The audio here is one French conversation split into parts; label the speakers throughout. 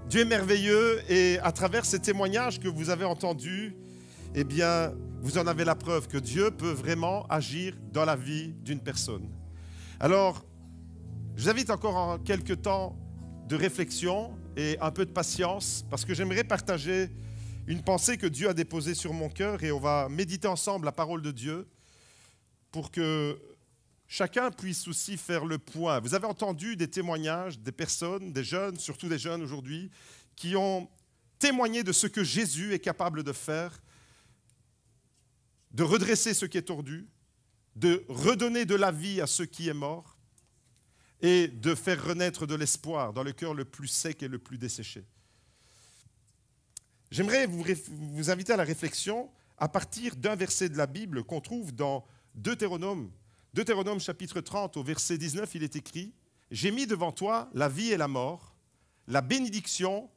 Speaker 1: Dieu est merveilleux et à travers ces témoignages que vous avez entendus, eh bien, vous en avez la preuve que Dieu peut vraiment agir dans la vie d'une personne. Alors, je vous invite encore en quelques temps de réflexion et un peu de patience parce que j'aimerais partager une pensée que Dieu a déposée sur mon cœur et on va méditer ensemble la parole de Dieu pour que chacun puisse aussi faire le point. Vous avez entendu des témoignages des personnes, des jeunes, surtout des jeunes aujourd'hui, qui ont témoigné de ce que Jésus est capable de faire, de redresser ce qui est tordu, de redonner de la vie à ce qui est mort et de faire renaître de l'espoir dans le cœur le plus sec et le plus desséché. J'aimerais vous inviter à la réflexion à partir d'un verset de la Bible qu'on trouve dans Deutéronome. Deutéronome chapitre 30 au verset 19, il est écrit « J'ai mis devant toi la vie et la mort, la bénédiction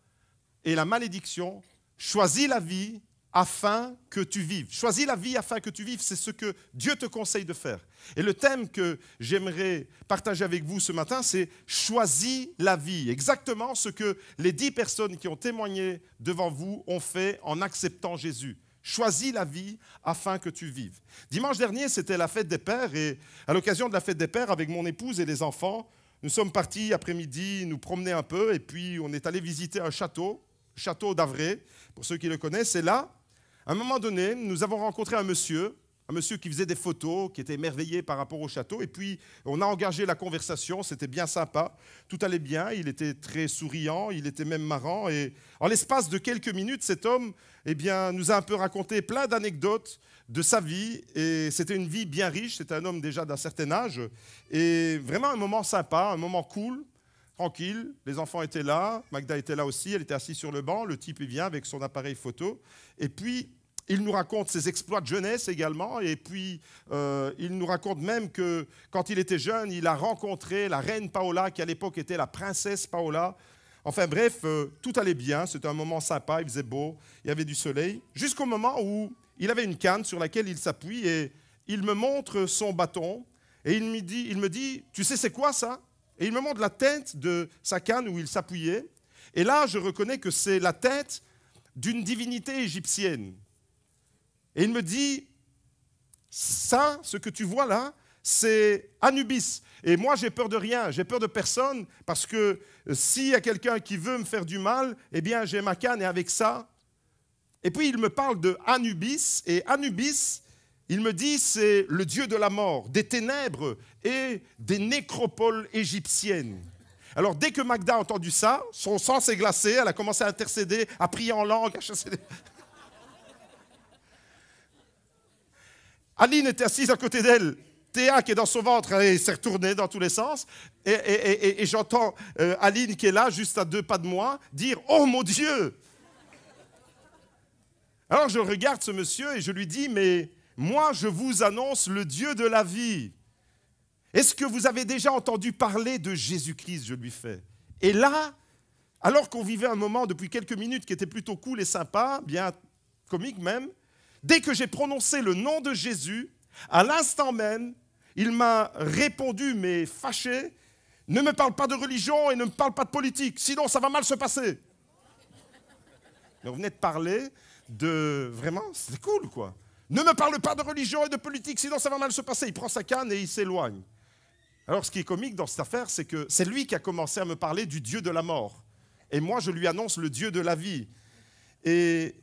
Speaker 1: et la malédiction. Choisis la vie afin que tu vives. » Choisis la vie afin que tu vives, c'est ce que Dieu te conseille de faire. Et le thème que j'aimerais partager avec vous ce matin, c'est « Choisis la vie ». Exactement ce que les 10 personnes qui ont témoigné devant vous ont fait en acceptant Jésus. Choisis la vie afin que tu vives. Dimanche dernier, c'était la fête des pères et à l'occasion de la fête des pères, avec mon épouse et les enfants, nous sommes partis après-midi nous promener un peu et puis on est allé visiter un château, le château d'Avray, pour ceux qui le connaissent. Et là, à un moment donné, nous avons rencontré un monsieur qui faisait des photos, qui était émerveillé par rapport au château. Et puis, on a engagé la conversation, c'était bien sympa. Tout allait bien, il était très souriant, il était même marrant. Et en l'espace de quelques minutes, cet homme nous a un peu raconté plein d'anecdotes de sa vie. Et c'était une vie bien riche, c'était un homme déjà d'un certain âge. Et vraiment un moment sympa, un moment cool, tranquille. Les enfants étaient là, Magda était là aussi, elle était assise sur le banc. Le type, il vient avec son appareil photo. Et puis, il nous raconte ses exploits de jeunesse également, et puis il nous raconte même que quand il était jeune, il a rencontré la reine Paola, qui à l'époque était la princesse Paola. Enfin bref, tout allait bien, c'était un moment sympa, il faisait beau, il y avait du soleil, jusqu'au moment où il avait une canne sur laquelle il s'appuie, et il me montre son bâton, et il me dit « Tu sais c'est quoi ça ?» Et il me montre la tête de sa canne où il s'appuyait, et là je reconnais que c'est la tête d'une divinité égyptienne. Et il me dit, ça, ce que tu vois là, c'est Anubis. Et moi, j'ai peur de rien, j'ai peur de personne, parce que s'il y a quelqu'un qui veut me faire du mal, eh bien, j'ai ma canne et avec ça. Et puis, il me parle de Anubis, et Anubis, il me dit, c'est le dieu de la mort, des ténèbres et des nécropoles égyptiennes. Alors, dès que Magda a entendu ça, son sang s'est glacé, elle a commencé à intercéder, à prier en langue, à chasser des... Aline était assise à côté d'elle. Théa, qui est dans son ventre, elle s'est retournée dans tous les sens. Et j'entends Aline, qui est là, juste à 2 pas de moi, dire « Oh mon Dieu !» Alors je regarde ce monsieur et je lui dis « Mais moi, je vous annonce le Dieu de la vie. Est-ce que vous avez déjà entendu parler de Jésus-Christ ?» Je lui fais. Et là, alors qu'on vivait un moment depuis quelques minutes qui était plutôt cool et sympa, bien comique même, dès que j'ai prononcé le nom de Jésus, à l'instant même, il m'a répondu, mais fâché, « Ne me parle pas de religion et ne me parle pas de politique, sinon ça va mal se passer. » Mais on venait de parler de... Vraiment, c'est cool, quoi. « Ne me parle pas de religion et de politique, sinon ça va mal se passer. » Il prend sa canne et il s'éloigne. Alors, ce qui est comique dans cette affaire, c'est que c'est lui qui a commencé à me parler du Dieu de la mort. Et moi, je lui annonce le Dieu de la vie. Et...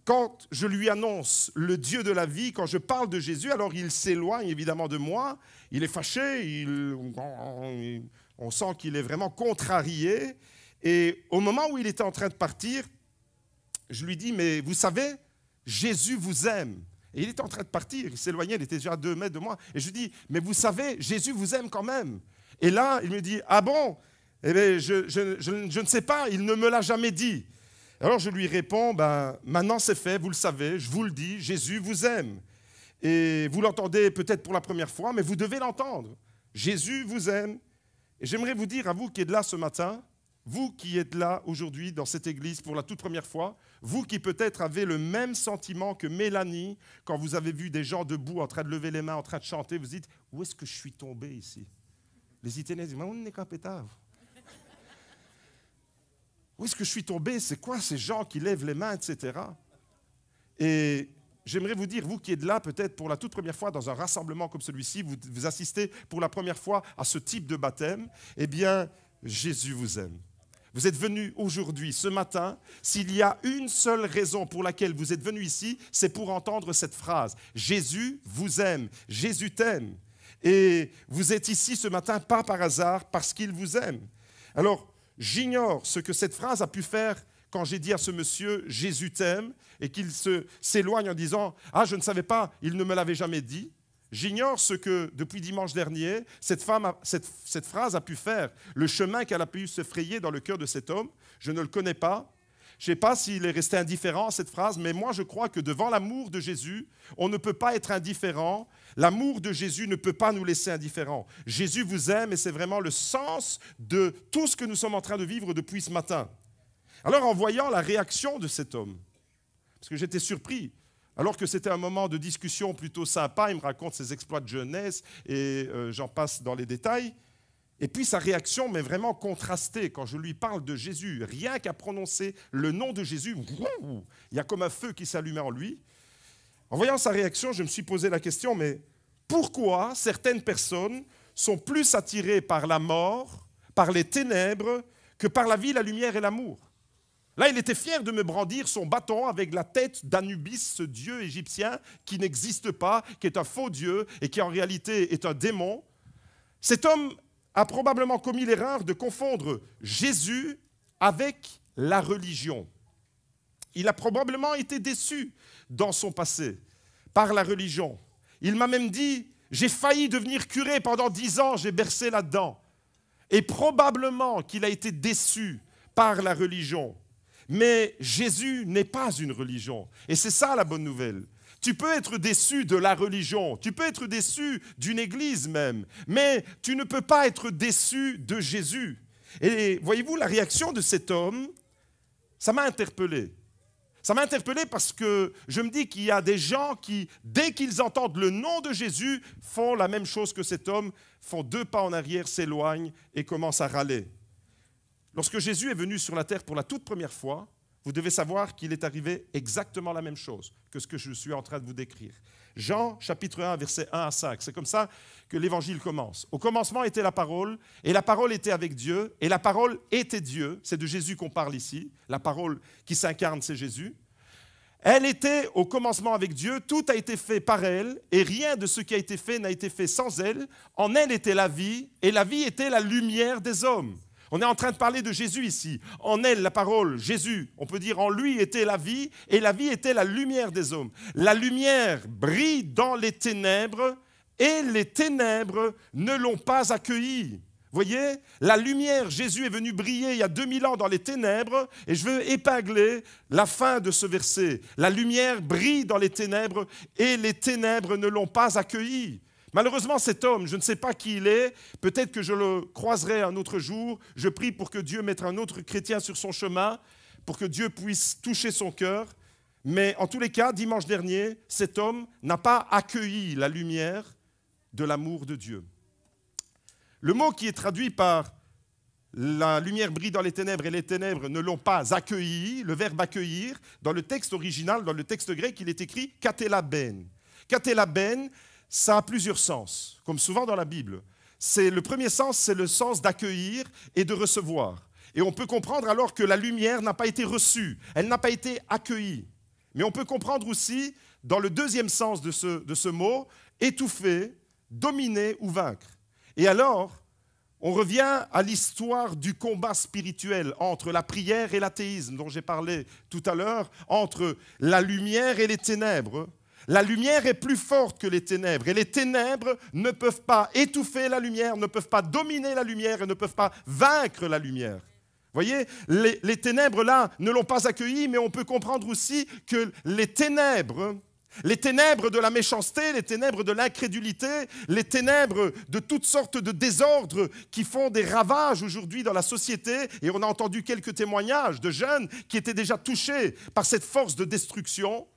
Speaker 1: quand je lui annonce le Dieu de la vie, quand je parle de Jésus, alors il s'éloigne évidemment de moi, il est fâché, on sent qu'il est vraiment contrarié. Et au moment où il était en train de partir, je lui dis, mais vous savez, Jésus vous aime. Et il était en train de partir, il s'éloignait, il était déjà à 2 mètres de moi. Et je lui dis, mais vous savez, Jésus vous aime quand même. Et là, il me dit, ah bon? Eh bien, je ne sais pas, il ne me l'a jamais dit. Alors je lui réponds, maintenant c'est fait, vous le savez, je vous le dis, Jésus vous aime. Et vous l'entendez peut-être pour la première fois, mais vous devez l'entendre. Jésus vous aime. Et j'aimerais vous dire à vous qui êtes là ce matin, vous qui êtes là aujourd'hui dans cette église pour la toute première fois, vous qui peut-être avez le même sentiment que Mélanie, quand vous avez vu des gens debout en train de lever les mains, en train de chanter, vous dites, où est-ce que je suis tombé ici? Les Italiens disent, mais on n'est qu'un pétard. où est-ce que je suis tombé? C'est quoi ces gens qui lèvent les mains, etc. Et j'aimerais vous dire, vous qui êtes là peut-être pour la toute première fois dans un rassemblement comme celui-ci, vous assistez pour la première fois à ce type de baptême, eh bien, Jésus vous aime. Vous êtes venu aujourd'hui, ce matin, s'il y a une seule raison pour laquelle vous êtes venu ici, c'est pour entendre cette phrase. Jésus vous aime, Jésus t'aime. Et vous êtes ici ce matin pas par hasard, parce qu'il vous aime. Alors, j'ignore ce que cette phrase a pu faire quand j'ai dit à ce monsieur « Jésus t'aime » et qu'il s'éloigne en disant « Ah, je ne savais pas, il ne me l'avait jamais dit ». J'ignore ce que, depuis dimanche dernier, cette phrase a pu faire, le chemin qu'elle a pu se frayer dans le cœur de cet homme. Je ne le connais pas. Je ne sais pas s'il est resté indifférent à cette phrase, mais moi je crois que devant l'amour de Jésus, on ne peut pas être indifférent. L'amour de Jésus ne peut pas nous laisser indifférents. Jésus vous aime et c'est vraiment le sens de tout ce que nous sommes en train de vivre depuis ce matin. Alors en voyant la réaction de cet homme, parce que j'étais surpris, alors que c'était un moment de discussion plutôt sympa, il me raconte ses exploits de jeunesse et j'en passe dans les détails. Et puis sa réaction m'est vraiment contrastée quand je lui parle de Jésus. Rien qu'à prononcer le nom de Jésus, il y a comme un feu qui s'allumait en lui. En voyant sa réaction, je me suis posé la question, mais pourquoi certaines personnes sont plus attirées par la mort, par les ténèbres, que par la vie, la lumière et l'amour? Là, il était fier de me brandir son bâton avec la tête d'Anubis, ce dieu égyptien qui n'existe pas, qui est un faux dieu et qui en réalité est un démon. Cet homme a probablement commis l'erreur de confondre Jésus avec la religion. Il a probablement été déçu dans son passé par la religion. Il m'a même dit, j'ai failli devenir curé pendant 10 ans, j'ai bercé là-dedans. Et probablement qu'il a été déçu par la religion. Mais Jésus n'est pas une religion. Et c'est ça la bonne nouvelle. Tu peux être déçu de la religion, tu peux être déçu d'une église même, mais tu ne peux pas être déçu de Jésus. Et voyez-vous, la réaction de cet homme, ça m'a interpellé. Ça m'a interpellé parce que je me dis qu'il y a des gens qui, dès qu'ils entendent le nom de Jésus, font la même chose que cet homme, font 2 pas en arrière, s'éloignent et commencent à râler. Lorsque Jésus est venu sur la terre pour la toute première fois, vous devez savoir qu'il est arrivé exactement la même chose que ce que je suis en train de vous décrire. Jean, chapitre 1, versets 1 à 5. C'est comme ça que l'évangile commence. Au commencement était la parole, et la parole était avec Dieu, et la parole était Dieu. C'est de Jésus qu'on parle ici. La parole qui s'incarne, c'est Jésus. Elle était au commencement avec Dieu, tout a été fait par elle, et rien de ce qui a été fait n'a été fait sans elle. En elle était la vie, et la vie était la lumière des hommes. On est en train de parler de Jésus ici. En elle, la parole, Jésus, on peut dire en lui était la vie, et la vie était la lumière des hommes. La lumière brille dans les ténèbres, et les ténèbres ne l'ont pas accueillie. Voyez, la lumière, Jésus est venu briller il y a 2000 ans dans les ténèbres, et je veux épingler la fin de ce verset. La lumière brille dans les ténèbres, et les ténèbres ne l'ont pas accueillie. Malheureusement, cet homme, je ne sais pas qui il est, peut-être que je le croiserai un autre jour. Je prie pour que Dieu mette un autre chrétien sur son chemin, pour que Dieu puisse toucher son cœur. Mais en tous les cas, dimanche dernier, cet homme n'a pas accueilli la lumière de l'amour de Dieu. Le mot qui est traduit par « la lumière brille dans les ténèbres et les ténèbres ne l'ont pas accueilli », le verbe « accueillir », dans le texte original, dans le texte grec, il est écrit « katelaben ». Katelaben, ça a plusieurs sens, comme souvent dans la Bible. Le premier sens, c'est le sens d'accueillir et de recevoir. Et on peut comprendre alors que la lumière n'a pas été reçue, elle n'a pas été accueillie. Mais on peut comprendre aussi, dans le deuxième sens de ce mot, étouffer, dominer ou vaincre. Et alors, on revient à l'histoire du combat spirituel entre la prière et l'athéisme, dont j'ai parlé tout à l'heure, entre la lumière et les ténèbres. La lumière est plus forte que les ténèbres et les ténèbres ne peuvent pas étouffer la lumière, ne peuvent pas dominer la lumière et ne peuvent pas vaincre la lumière. Vous voyez, les ténèbres là ne l'ont pas accueilli, mais on peut comprendre aussi que les ténèbres de la méchanceté, les ténèbres de l'incrédulité, les ténèbres de toutes sortes de désordres qui font des ravages aujourd'hui dans la société, et on a entendu quelques témoignages de jeunes qui étaient déjà touchés par cette force de destruction,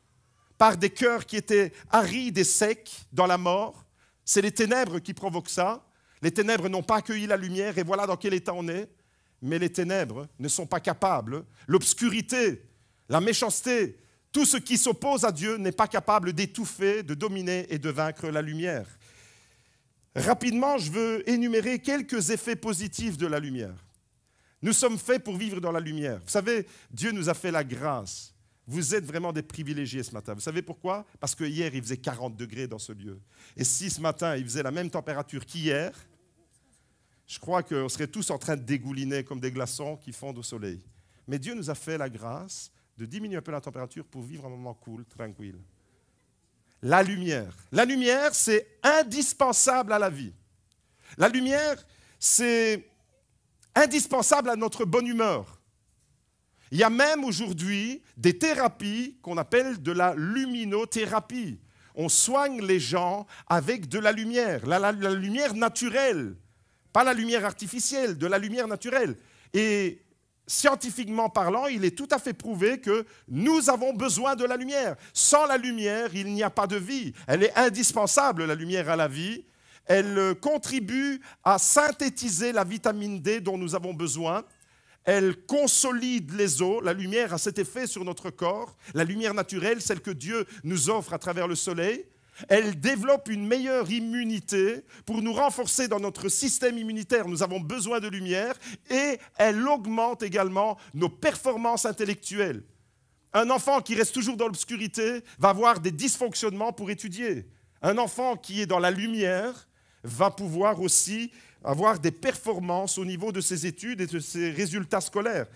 Speaker 1: par des cœurs qui étaient arides et secs dans la mort. C'est les ténèbres qui provoquent ça. Les ténèbres n'ont pas accueilli la lumière et voilà dans quel état on est. mais les ténèbres ne sont pas capables. L'obscurité, la méchanceté, tout ce qui s'oppose à Dieu n'est pas capable d'étouffer, de dominer et de vaincre la lumière. Rapidement, je veux énumérer quelques effets positifs de la lumière. Nous sommes faits pour vivre dans la lumière. Vous savez, Dieu nous a fait la grâce. Vous êtes vraiment des privilégiés ce matin. Vous savez pourquoi? Parce que hier, il faisait 40 degrés dans ce lieu. Et si ce matin, il faisait la même température qu'hier, je crois qu'on serait tous en train de dégouliner comme des glaçons qui fondent au soleil. Mais Dieu nous a fait la grâce de diminuer un peu la température pour vivre un moment cool, tranquille. La lumière. La lumière, c'est indispensable à la vie. La lumière, c'est indispensable à notre bonne humeur. Il y a même aujourd'hui des thérapies qu'on appelle de la luminothérapie. On soigne les gens avec de la lumière, la lumière naturelle, pas la lumière artificielle, de la lumière naturelle. Et scientifiquement parlant, il est tout à fait prouvé que nous avons besoin de la lumière. Sans la lumière, il n'y a pas de vie. Elle est indispensable, la lumière, à la vie. Elle contribue à synthétiser la vitamine D dont nous avons besoin. Elle consolide les os. La lumière a cet effet sur notre corps. La lumière naturelle, celle que Dieu nous offre à travers le soleil. Elle développe une meilleure immunité pour nous renforcer dans notre système immunitaire. Nous avons besoin de lumière et elle augmente également nos performances intellectuelles. Un enfant qui reste toujours dans l'obscurité va avoir des dysfonctionnements pour étudier. Un enfant qui est dans la lumière va pouvoir aussi avoir des performances au niveau de ses études et de ses résultats scolaires.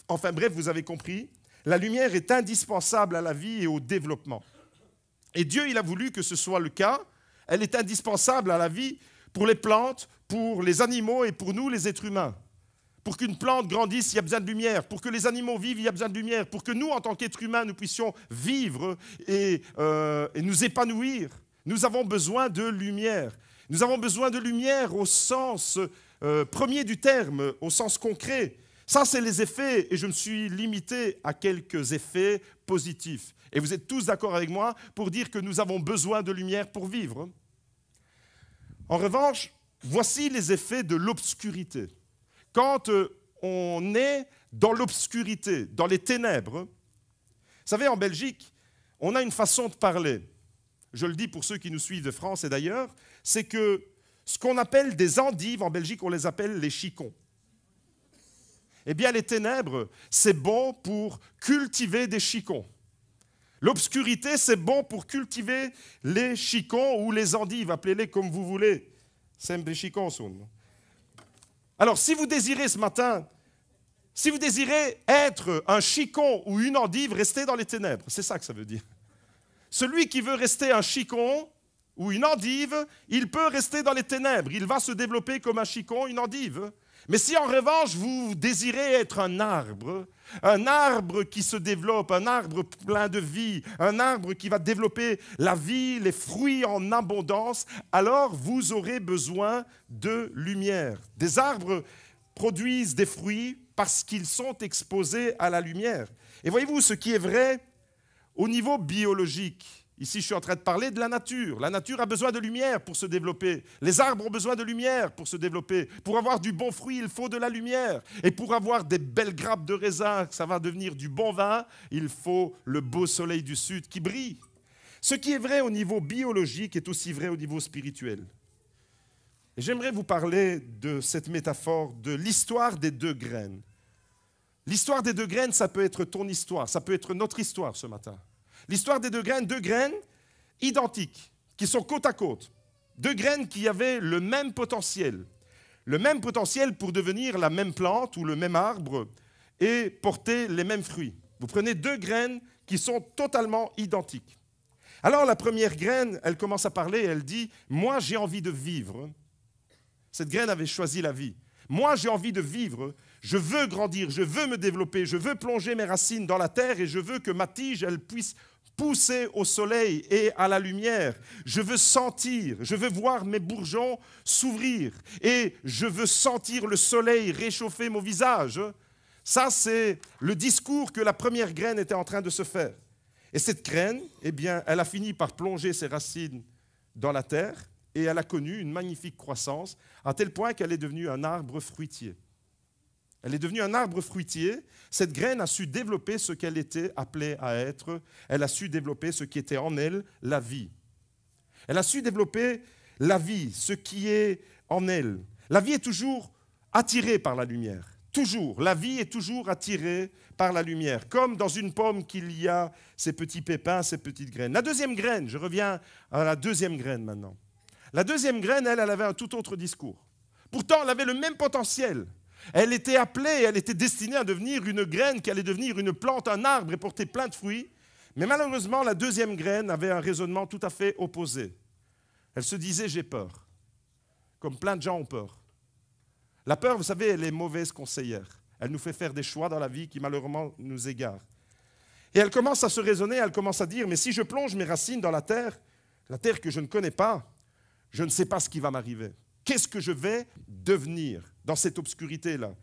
Speaker 1: Enfin bref, vous avez compris, la lumière est indispensable à la vie et au développement. Et Dieu, il a voulu que ce soit le cas. Elle est indispensable à la vie pour les plantes, pour les animaux et pour nous, les êtres humains. Pour qu'une plante grandisse, il y a besoin de lumière. Pour que les animaux vivent, il y a besoin de lumière. Pour que nous, en tant qu'êtres humains, nous puissions vivre et nous épanouir, nous avons besoin de lumière. Nous avons besoin de lumière au sens premier du terme, au sens concret. Ça, c'est les effets, et je me suis limité à quelques effets positifs. Et vous êtes tous d'accord avec moi pour dire que nous avons besoin de lumière pour vivre. En revanche, voici les effets de l'obscurité. Quand on est dans l'obscurité, dans les ténèbres, vous savez, en Belgique, on a une façon de parler. Je le dis pour ceux qui nous suivent de France et d'ailleurs, c'est que ce qu'on appelle des endives, en Belgique, on les appelle les chicons. Eh bien, les ténèbres, c'est bon pour cultiver des chicons. L'obscurité, c'est bon pour cultiver les chicons ou les endives, appelez-les comme vous voulez. Sempre chicons sont. Alors, si vous désirez ce matin, si vous désirez être un chicon ou une endive, restez dans les ténèbres. C'est ça que ça veut dire. Celui qui veut rester un chicon ou une endive, il peut rester dans les ténèbres. Il va se développer comme un chicon, une endive. Mais si en revanche vous désirez être un arbre qui se développe, un arbre plein de vie, un arbre qui va développer la vie, les fruits en abondance, alors vous aurez besoin de lumière. Des arbres produisent des fruits parce qu'ils sont exposés à la lumière. Et voyez-vous, ce qui est vrai au niveau biologique, ici, je suis en train de parler de la nature. La nature a besoin de lumière pour se développer. Les arbres ont besoin de lumière pour se développer. Pour avoir du bon fruit, il faut de la lumière. Et pour avoir des belles grappes de raisin, ça va devenir du bon vin, il faut le beau soleil du sud qui brille. Ce qui est vrai au niveau biologique est aussi vrai au niveau spirituel. Et j'aimerais vous parler de cette métaphore de l'histoire des deux graines. L'histoire des deux graines, ça peut être ton histoire, ça peut être notre histoire ce matin. L'histoire des deux graines identiques, qui sont côte à côte. Deux graines qui avaient le même potentiel pour devenir la même plante ou le même arbre et porter les mêmes fruits. Vous prenez deux graines qui sont totalement identiques. Alors la première graine, elle commence à parler, elle dit « Moi j'ai envie de vivre ». Cette graine avait choisi la vie. Moi j'ai envie de vivre, je veux grandir, je veux me développer, je veux plonger mes racines dans la terre et je veux que ma tige, elle puisse pousser au soleil et à la lumière. Je veux sentir, je veux voir mes bourgeons s'ouvrir et je veux sentir le soleil réchauffer mon visage. Ça, c'est le discours que la première graine était en train de se faire. Et cette graine, eh bien, elle a fini par plonger ses racines dans la terre et elle a connu une magnifique croissance à tel point qu'elle est devenue un arbre fruitier. Elle est devenue un arbre fruitier. Cette graine a su développer ce qu'elle était appelée à être. Elle a su développer ce qui était en elle, la vie. Elle a su développer la vie, ce qui est en elle. La vie est toujours attirée par la lumière. Toujours. La vie est toujours attirée par la lumière. Comme dans une pomme qu'il y a ces petits pépins, ces petites graines. La deuxième graine, je reviens à la deuxième graine maintenant. La deuxième graine, elle avait un tout autre discours. Pourtant, elle avait le même potentiel. Elle était appelée, elle était destinée à devenir une graine qui allait devenir une plante, un arbre et porter plein de fruits. Mais malheureusement, la deuxième graine avait un raisonnement tout à fait opposé. Elle se disait « j'ai peur », comme plein de gens ont peur. La peur, vous savez, elle est mauvaise conseillère. Elle nous fait faire des choix dans la vie qui malheureusement nous égarent. Et elle commence à se raisonner, elle commence à dire « mais si je plonge mes racines dans la terre que je ne connais pas, je ne sais pas ce qui va m'arriver. Qu'est-ce que je vais devenir dans cette obscurité-là?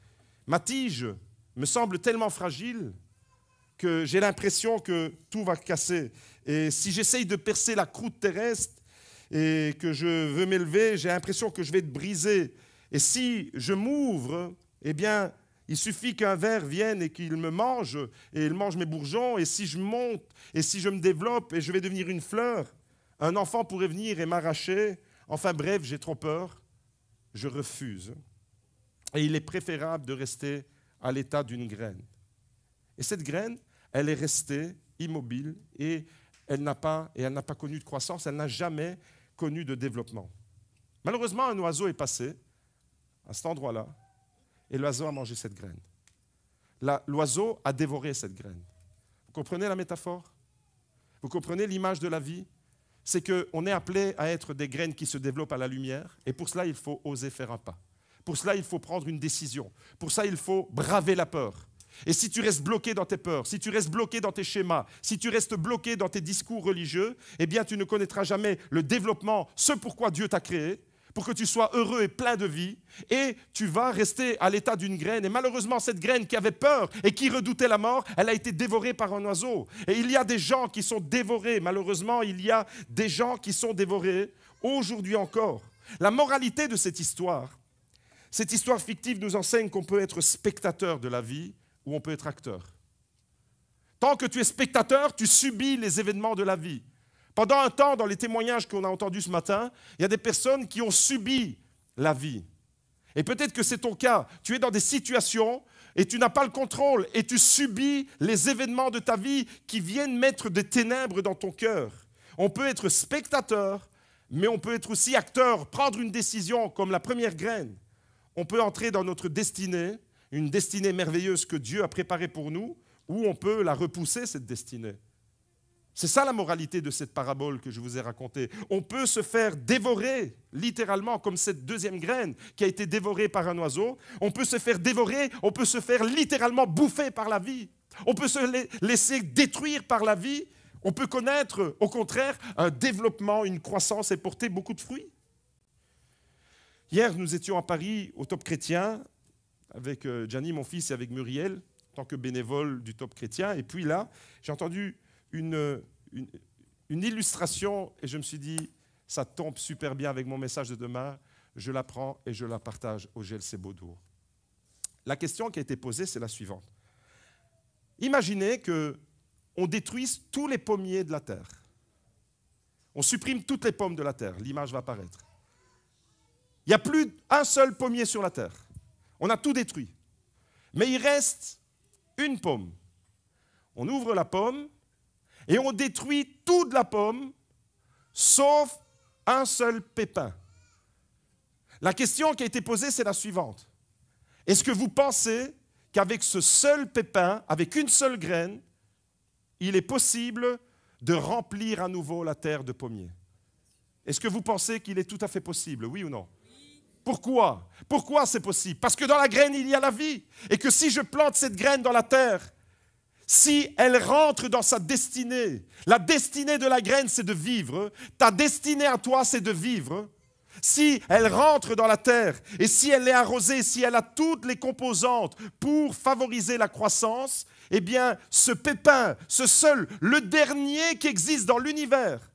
Speaker 1: Ma tige me semble tellement fragile que j'ai l'impression que tout va casser. Et si j'essaye de percer la croûte terrestre et que je veux m'élever, j'ai l'impression que je vais être brisé. Et si je m'ouvre, eh bien, il suffit qu'un ver vienne et qu'il me mange, et il mange mes bourgeons. Et si je monte, et si je me développe, et je vais devenir une fleur, un enfant pourrait venir et m'arracher. Enfin bref, j'ai trop peur. Je refuse. Et il est préférable de rester à l'état d'une graine. Et cette graine, elle est restée immobile et elle n'a pas connu de croissance, elle n'a jamais connu de développement. Malheureusement, un oiseau est passé à cet endroit-là et l'oiseau a mangé cette graine. L'oiseau a dévoré cette graine. Vous comprenez la métaphore? Vous comprenez l'image de la vie? C'est qu'on est appelé à être des graines qui se développent à la lumière, et pour cela, il faut oser faire un pas. Pour cela, il faut prendre une décision. Pour ça, il faut braver la peur. Et si tu restes bloqué dans tes peurs, si tu restes bloqué dans tes schémas, si tu restes bloqué dans tes discours religieux, eh bien, tu ne connaîtras jamais le développement, ce pourquoi Dieu t'a créé, pour que tu sois heureux et plein de vie, et tu vas rester à l'état d'une graine. Et malheureusement, cette graine qui avait peur et qui redoutait la mort, elle a été dévorée par un oiseau. Et il y a des gens qui sont dévorés. Malheureusement, il y a des gens qui sont dévorés aujourd'hui encore. La moralité de cette histoire fictive nous enseigne qu'on peut être spectateur de la vie ou on peut être acteur. Tant que tu es spectateur, tu subis les événements de la vie. Pendant un temps, dans les témoignages qu'on a entendus ce matin, il y a des personnes qui ont subi la vie. Et peut-être que c'est ton cas. Tu es dans des situations et tu n'as pas le contrôle et tu subis les événements de ta vie qui viennent mettre des ténèbres dans ton cœur. On peut être spectateur, mais on peut être aussi acteur, prendre une décision comme la première graine. On peut entrer dans notre destinée, une destinée merveilleuse que Dieu a préparée pour nous, ou on peut la repousser, cette destinée. C'est ça la moralité de cette parabole que je vous ai racontée. On peut se faire dévorer, littéralement, comme cette deuxième graine qui a été dévorée par un oiseau. On peut se faire dévorer, on peut se faire littéralement bouffer par la vie. On peut se laisser détruire par la vie. On peut connaître, au contraire, un développement, une croissance et porter beaucoup de fruits. Hier, nous étions à Paris, au Top Chrétien, avec Gianni, mon fils, et avec Muriel, en tant que bénévole du Top Chrétien. Et puis là, j'ai entendu une illustration et je me suis dit, ça tombe super bien avec mon message de demain, je la prends et je la partage au GLC Beaudour. La question qui a été posée, c'est la suivante. Imaginez qu'on détruise tous les pommiers de la terre. On supprime toutes les pommes de la terre, l'image va apparaître. Il n'y a plus un seul pommier sur la terre. On a tout détruit. Mais il reste une pomme. On ouvre la pomme, et on détruit toute la pomme, sauf un seul pépin. La question qui a été posée, c'est la suivante. Est-ce que vous pensez qu'avec ce seul pépin, avec une seule graine, il est possible de remplir à nouveau la terre de pommiers? Est-ce que vous pensez qu'il est tout à fait possible, oui ou non? Pourquoi? Pourquoi c'est possible? Parce que dans la graine, il y a la vie. Et que si je plante cette graine dans la terre, si elle rentre dans sa destinée, la destinée de la graine, c'est de vivre. Ta destinée à toi, c'est de vivre. Si elle rentre dans la terre et si elle est arrosée, si elle a toutes les composantes pour favoriser la croissance, eh bien, ce pépin, ce seul, le dernier qui existe dans l'univers,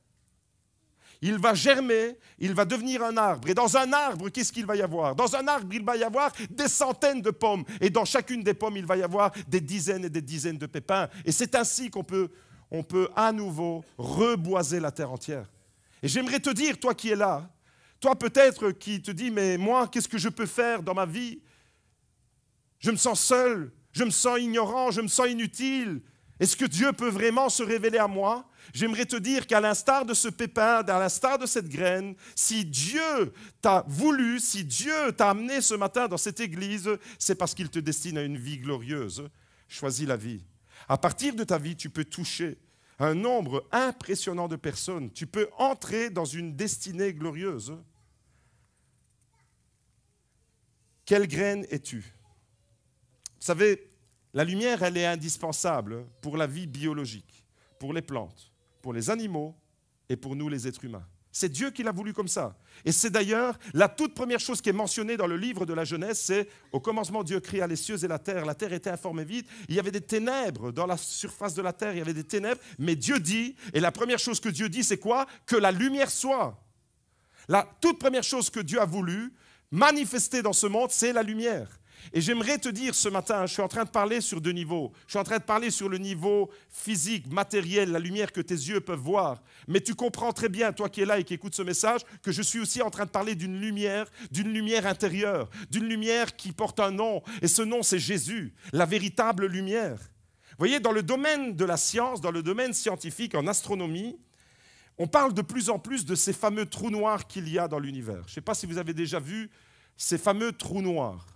Speaker 1: Il va germer, il va devenir un arbre. Et dans un arbre, qu'est-ce qu'il va y avoir? Dans un arbre, il va y avoir des centaines de pommes. Et dans chacune des pommes, il va y avoir des dizaines et des dizaines de pépins. Et c'est ainsi qu'on peut à nouveau reboiser la terre entière. Et j'aimerais te dire, toi qui es là, toi peut-être qui te dis, mais moi, qu'est-ce que je peux faire dans ma vie? Je me sens seul, je me sens ignorant, je me sens inutile. Est-ce que Dieu peut vraiment se révéler à moi? J'aimerais te dire qu'à l'instar de ce pépin, à l'instar de cette graine, si Dieu t'a voulu, si Dieu t'a amené ce matin dans cette église, c'est parce qu'il te destine à une vie glorieuse. Choisis la vie. À partir de ta vie, tu peux toucher un nombre impressionnant de personnes. Tu peux entrer dans une destinée glorieuse. Quelle graine es-tu? Vous savez, la lumière, elle est indispensable pour la vie biologique, pour les plantes, pour les animaux et pour nous, les êtres humains. C'est Dieu qui l'a voulu comme ça. Et c'est d'ailleurs la toute première chose qui est mentionnée dans le livre de la Genèse, c'est au commencement, Dieu créa les cieux et la terre. La terre était informe et vide. Il y avait des ténèbres dans la surface de la terre. Il y avait des ténèbres. Mais Dieu dit, et la première chose que Dieu dit, c'est quoi? Que la lumière soit. La toute première chose que Dieu a voulu manifester dans ce monde, c'est la lumière. Et j'aimerais te dire ce matin, je suis en train de parler sur deux niveaux. Je suis en train de parler sur le niveau physique, matériel, la lumière que tes yeux peuvent voir. Mais tu comprends très bien, toi qui es là et qui écoutes ce message, que je suis aussi en train de parler d'une lumière intérieure, d'une lumière qui porte un nom. Et ce nom, c'est Jésus, la véritable lumière. Vous voyez, dans le domaine de la science, dans le domaine scientifique, en astronomie, on parle de plus en plus de ces fameux trous noirs qu'il y a dans l'univers. Je ne sais pas si vous avez déjà vu ces fameux trous noirs.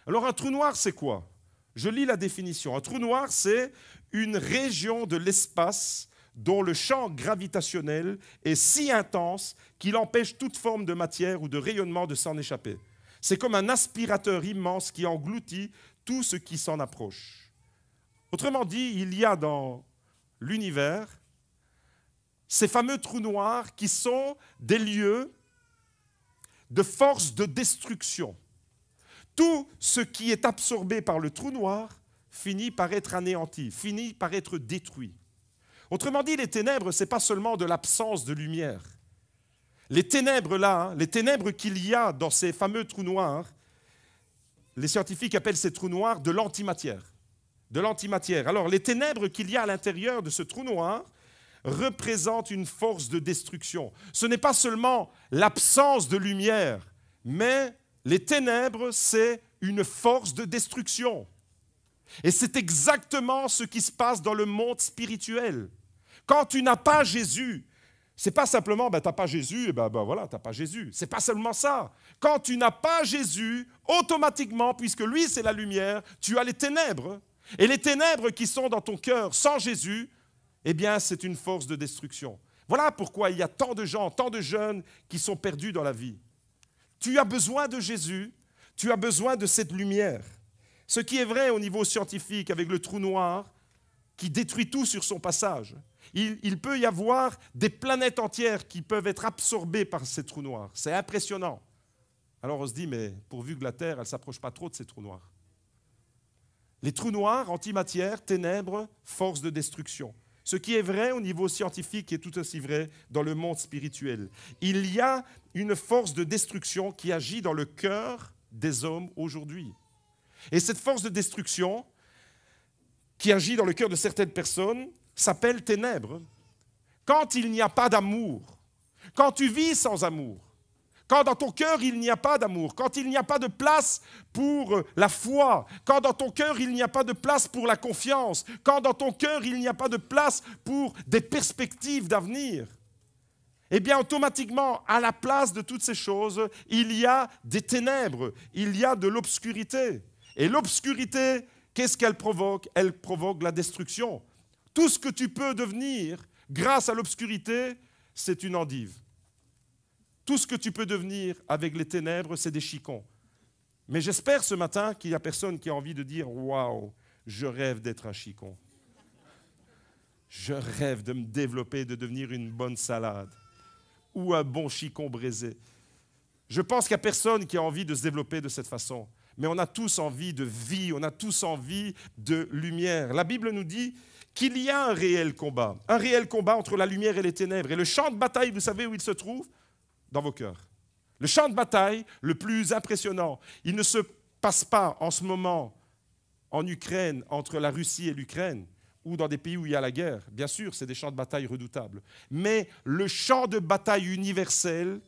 Speaker 1: Alors un trou noir, c'est quoi? Je lis la définition. Un trou noir, c'est une région de l'espace dont le champ gravitationnel est si intense qu'il empêche toute forme de matière ou de rayonnement de s'en échapper. C'est comme un aspirateur immense qui engloutit tout ce qui s'en approche. Autrement dit, il y a dans l'univers ces fameux trous noirs qui sont des lieux de force de destruction. Tout ce qui est absorbé par le trou noir finit par être anéanti, finit par être détruit. Autrement dit, les ténèbres, ce n'est pas seulement de l'absence de lumière. Les ténèbres là, les ténèbres qu'il y a dans ces fameux trous noirs, les scientifiques appellent ces trous noirs de l'antimatière. De l'antimatière. Alors, les ténèbres qu'il y a à l'intérieur de ce trou noir représentent une force de destruction. Ce n'est pas seulement l'absence de lumière, mais les ténèbres, c'est une force de destruction. Et c'est exactement ce qui se passe dans le monde spirituel. Quand tu n'as pas Jésus, c'est pas simplement, tu n'as pas Jésus, et voilà, tu n'as pas Jésus. C'est pas seulement ça. Quand tu n'as pas Jésus, automatiquement, puisque lui c'est la lumière, tu as les ténèbres. Et les ténèbres qui sont dans ton cœur sans Jésus, eh bien, c'est une force de destruction. Voilà pourquoi il y a tant de gens, tant de jeunes qui sont perdus dans la vie. Tu as besoin de Jésus, tu as besoin de cette lumière. Ce qui est vrai au niveau scientifique avec le trou noir qui détruit tout sur son passage. Il peut y avoir des planètes entières qui peuvent être absorbées par ces trous noirs. C'est impressionnant. Alors on se dit, mais pourvu que la Terre, elle ne s'approche pas trop de ces trous noirs. Les trous noirs, antimatière, ténèbres, force de destruction. Ce qui est vrai au niveau scientifique est tout aussi vrai dans le monde spirituel. Il y a une force de destruction qui agit dans le cœur des hommes aujourd'hui. Et cette force de destruction qui agit dans le cœur de certaines personnes s'appelle ténèbres. Quand il n'y a pas d'amour, quand tu vis sans amour, quand dans ton cœur il n'y a pas d'amour, quand il n'y a pas de place pour la foi, quand dans ton cœur il n'y a pas de place pour la confiance, quand dans ton cœur il n'y a pas de place pour des perspectives d'avenir, eh bien automatiquement, à la place de toutes ces choses, il y a des ténèbres, il y a de l'obscurité. Et l'obscurité, qu'est-ce qu'elle provoque? Elle provoque la destruction. Tout ce que tu peux devenir grâce à l'obscurité, c'est une endive. Tout ce que tu peux devenir avec les ténèbres, c'est des chicons. Mais j'espère ce matin qu'il n'y a personne qui a envie de dire « Waouh, je rêve d'être un chicon. Je rêve de me développer, de devenir une bonne salade ou un bon chicon braisé. » Je pense qu'il n'y a personne qui a envie de se développer de cette façon. Mais on a tous envie de vie, on a tous envie de lumière. La Bible nous dit qu'il y a un réel combat entre la lumière et les ténèbres. Et le champ de bataille, vous savez où il se trouve? Dans vos cœurs. Le champ de bataille le plus impressionnant, il ne se passe pas en ce moment en Ukraine, entre la Russie et l'Ukraine, ou dans des pays où il y a la guerre. Bien sûr, c'est des champs de bataille redoutables. Mais le champ de bataille universel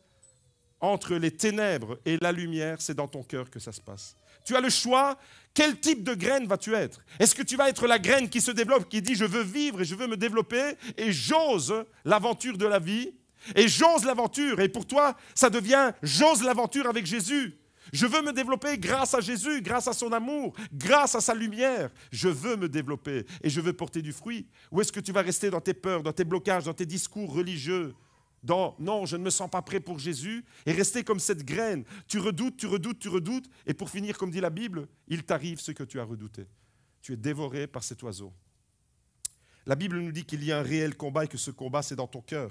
Speaker 1: entre les ténèbres et la lumière, c'est dans ton cœur que ça se passe. Tu as le choix, quel type de graine vas-tu être? Est-ce que tu vas être la graine qui se développe, qui dit « je veux vivre et je veux me développer et j'ose l'aventure de la vie » et j'ose l'aventure, et pour toi, ça devient « j'ose l'aventure avec Jésus ». Je veux me développer grâce à Jésus, grâce à son amour, grâce à sa lumière. Je veux me développer et je veux porter du fruit. Ou est-ce que tu vas rester dans tes peurs, dans tes blocages, dans tes discours religieux, dans « non, je ne me sens pas prêt pour Jésus » et rester comme cette graine. Tu redoutes, tu redoutes, tu redoutes, et pour finir, comme dit la Bible, il t'arrive ce que tu as redouté. Tu es dévoré par cet oiseau. La Bible nous dit qu'il y a un réel combat et que ce combat, c'est dans ton cœur.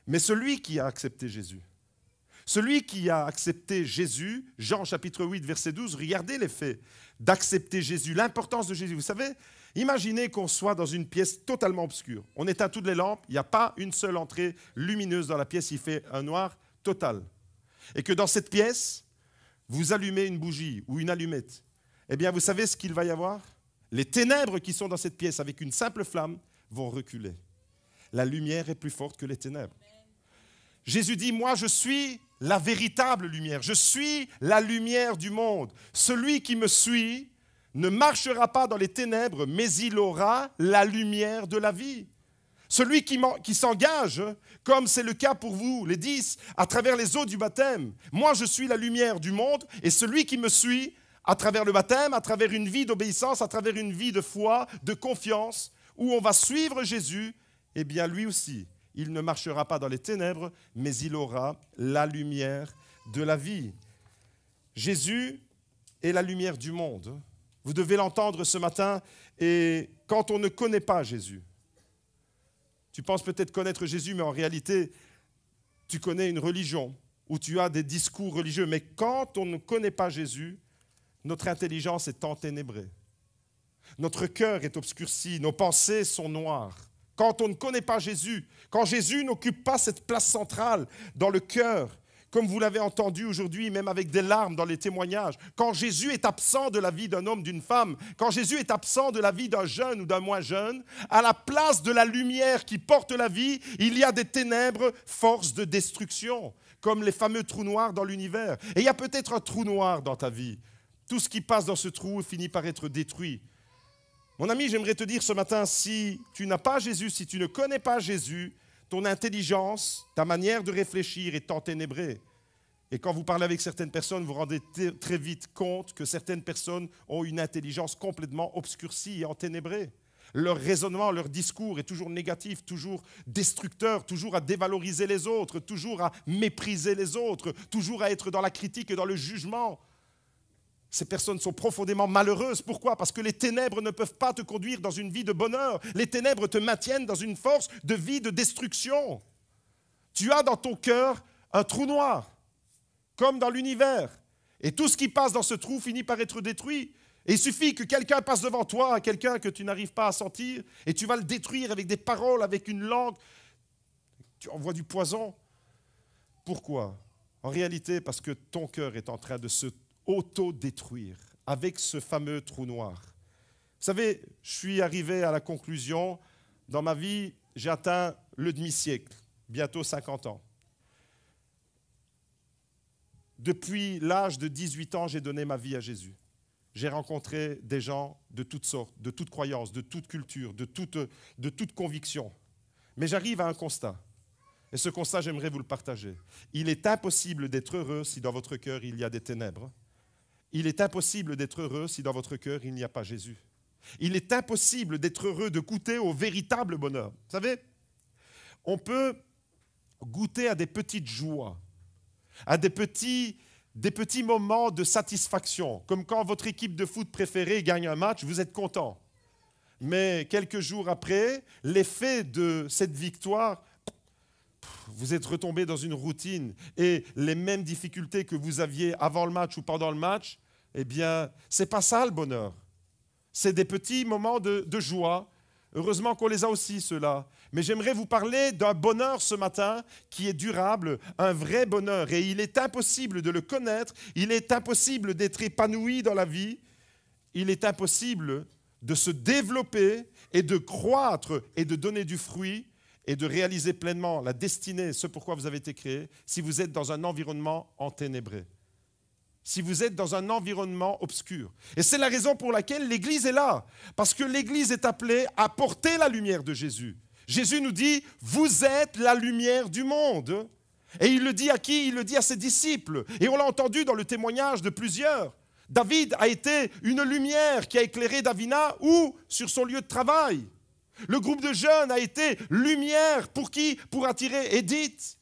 Speaker 1: Mais celui qui a accepté Jésus, Jean chapitre 8, verset 12, regardez les faits d'accepter Jésus, l'importance de Jésus. Vous savez, imaginez qu'on soit dans une pièce totalement obscure. On éteint toutes les lampes, il n'y a pas une seule entrée lumineuse dans la pièce, il fait un noir total. Et que dans cette pièce, vous allumez une bougie ou une allumette. Eh bien, vous savez ce qu'il va y avoir? Les ténèbres qui sont dans cette pièce avec une simple flamme vont reculer. La lumière est plus forte que les ténèbres. Jésus dit, moi je suis la véritable lumière, je suis la lumière du monde. Celui qui me suit ne marchera pas dans les ténèbres, mais il aura la lumière de la vie. Celui qui s'engage, comme c'est le cas pour vous, les 10, à travers les eaux du baptême. Moi je suis la lumière du monde et celui qui me suit, à travers le baptême, à travers une vie d'obéissance, à travers une vie de foi, de confiance, où on va suivre Jésus, eh bien lui aussi, il ne marchera pas dans les ténèbres, mais il aura la lumière de la vie. Jésus est la lumière du monde. Vous devez l'entendre ce matin. Et quand on ne connaît pas Jésus, tu penses peut-être connaître Jésus, mais en réalité, tu connais une religion ou tu as des discours religieux. Mais quand on ne connaît pas Jésus, notre intelligence est enténébrée. Notre cœur est obscurci, nos pensées sont noires. Quand on ne connaît pas Jésus, quand Jésus n'occupe pas cette place centrale dans le cœur, comme vous l'avez entendu aujourd'hui, même avec des larmes dans les témoignages, quand Jésus est absent de la vie d'un homme, d'une femme, quand Jésus est absent de la vie d'un jeune ou d'un moins jeune, à la place de la lumière qui porte la vie, il y a des ténèbres, forces de destruction, comme les fameux trous noirs dans l'univers. Et il y a peut-être un trou noir dans ta vie. Tout ce qui passe dans ce trou finit par être détruit. Mon ami, j'aimerais te dire ce matin, si tu n'as pas Jésus, si tu ne connais pas Jésus, ton intelligence, ta manière de réfléchir est enténébrée. Et quand vous parlez avec certaines personnes, vous vous rendez très vite compte que certaines personnes ont une intelligence complètement obscurcie et enténébrée. Leur raisonnement, leur discours est toujours négatif, toujours destructeur, toujours à dévaloriser les autres, toujours à mépriser les autres, toujours à être dans la critique et dans le jugement. Ces personnes sont profondément malheureuses. Pourquoi? Parce que les ténèbres ne peuvent pas te conduire dans une vie de bonheur. Les ténèbres te maintiennent dans une force de vie de destruction. Tu as dans ton cœur un trou noir, comme dans l'univers. Et tout ce qui passe dans ce trou finit par être détruit. Et il suffit que quelqu'un passe devant toi, quelqu'un que tu n'arrives pas à sentir, et tu vas le détruire avec des paroles, avec une langue. Tu envoies du poison. Pourquoi? En réalité, parce que ton cœur est en train de se auto-détruire avec ce fameux trou noir. Vous savez, je suis arrivé à la conclusion, dans ma vie, j'ai atteint le demi-siècle, bientôt 50 ans. Depuis l'âge de 18 ans, j'ai donné ma vie à Jésus. J'ai rencontré des gens de toutes sortes, de toutes croyances, de toute culture, de toute conviction. Mais j'arrive à un constat. Et ce constat, j'aimerais vous le partager. Il est impossible d'être heureux si dans votre cœur, il y a des ténèbres. Il est impossible d'être heureux si dans votre cœur, il n'y a pas Jésus. Il est impossible d'être heureux, de goûter au véritable bonheur. Vous savez, on peut goûter à des petites joies, à des petits moments de satisfaction, comme quand votre équipe de foot préférée gagne un match, vous êtes content. Mais quelques jours après, l'effet de cette victoire, vous êtes retombé dans une routine et les mêmes difficultés que vous aviez avant le match ou pendant le match, eh bien, ce n'est pas ça le bonheur. C'est des petits moments de joie, Heureusement qu'on les a aussi, ceux-là. Mais j'aimerais vous parler d'un bonheur ce matin qui est durable, un vrai bonheur. Et il est impossible de le connaître, il est impossible d'être épanoui dans la vie, il est impossible de se développer et de croître et de donner du fruit et de réaliser pleinement la destinée, ce pourquoi vous avez été créé, si vous êtes dans un environnement enténébré. Si vous êtes dans un environnement obscur. Et c'est la raison pour laquelle l'Église est là. Parce que l'Église est appelée à porter la lumière de Jésus. Jésus nous dit, vous êtes la lumière du monde. Et il le dit à qui? Il le dit à ses disciples. Et on l'a entendu dans le témoignage de plusieurs. David a été une lumière qui a éclairé Davina ou sur son lieu de travail. Le groupe de jeunes a été lumière pour qui? Pour attirer Edith.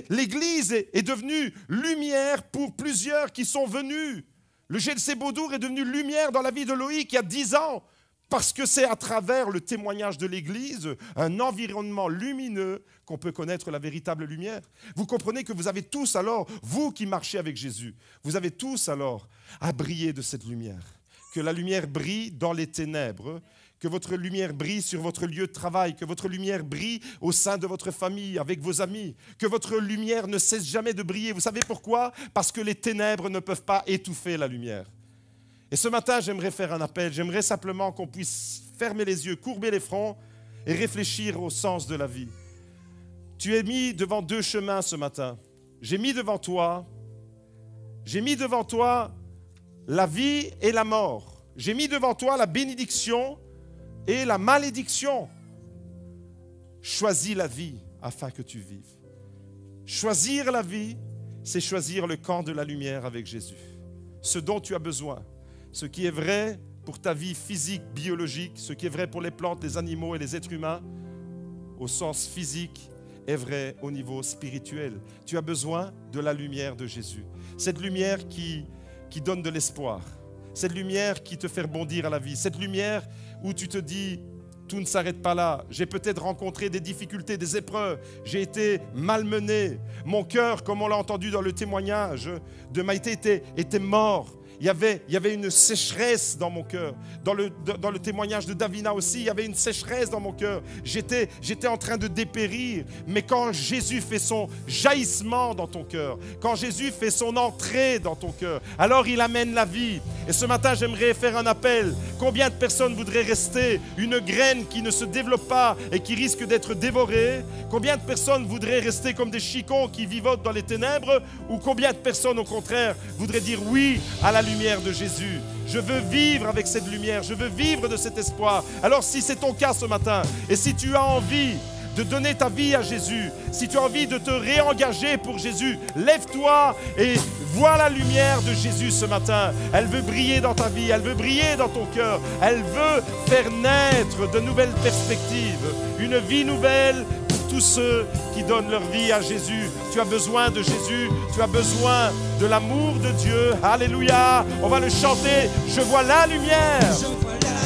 Speaker 1: L'Église est devenue lumière pour plusieurs qui sont venus. Le GLC Beaudour est devenu lumière dans la vie de Loïc il y a 10 ans parce que c'est à travers le témoignage de l'Église, un environnement lumineux, qu'on peut connaître la véritable lumière. Vous comprenez que vous avez tous alors, vous qui marchez avec Jésus, vous avez tous alors à briller de cette lumière. Que la lumière brille dans les ténèbres, que votre lumière brille sur votre lieu de travail, que votre lumière brille au sein de votre famille, avec vos amis, que votre lumière ne cesse jamais de briller. Vous savez pourquoi? Parce que les ténèbres ne peuvent pas étouffer la lumière. Et ce matin, j'aimerais faire un appel, j'aimerais simplement qu'on puisse fermer les yeux, courber les fronts et réfléchir au sens de la vie. Tu es mis devant 2 chemins ce matin. J'ai mis devant toi la vie et la mort. J'ai mis devant toi la bénédiction et la malédiction. Choisis la vie afin que tu vives. Choisir la vie, c'est choisir le camp de la lumière avec Jésus. Ce dont tu as besoin, ce qui est vrai pour ta vie physique, biologique, ce qui est vrai pour les plantes, les animaux et les êtres humains, au sens physique, est vrai au niveau spirituel. Tu as besoin de la lumière de Jésus. Cette lumière qui donne de l'espoir. Cette lumière qui te fait rebondir à la vie. Cette lumière où tu te dis, tout ne s'arrête pas là. J'ai peut-être rencontré des difficultés, des épreuves. J'ai été malmené. Mon cœur, comme on l'a entendu dans le témoignage de Maïté, était mort. Il y avait une sécheresse dans mon cœur. Dans le témoignage de Davina aussi, il y avait une sécheresse dans mon cœur. J'étais en train de dépérir. Mais quand Jésus fait son jaillissement dans ton cœur, quand Jésus fait son entrée dans ton cœur, alors il amène la vie. Et ce matin, j'aimerais faire un appel. Combien de personnes voudraient rester une graine qui ne se développe pas et qui risque d'être dévorée? Combien de personnes voudraient rester comme des chicons qui vivotent dans les ténèbres? Ou combien de personnes, au contraire, voudraient dire oui à la lumière de Jésus? Je veux vivre avec cette lumière, je veux vivre de cet espoir. Alors si c'est ton cas ce matin, et si tu as envie de donner ta vie à Jésus, si tu as envie de te réengager pour Jésus, lève-toi et vois la lumière de Jésus ce matin. Elle veut briller dans ta vie, elle veut briller dans ton cœur, elle veut faire naître de nouvelles perspectives, une vie nouvelle pour tous ceux qui donnent leur vie à Jésus. Tu as besoin de Jésus, tu as besoin de l'amour de Dieu. Alléluia, on va le chanter. Je vois la lumière. Je vois la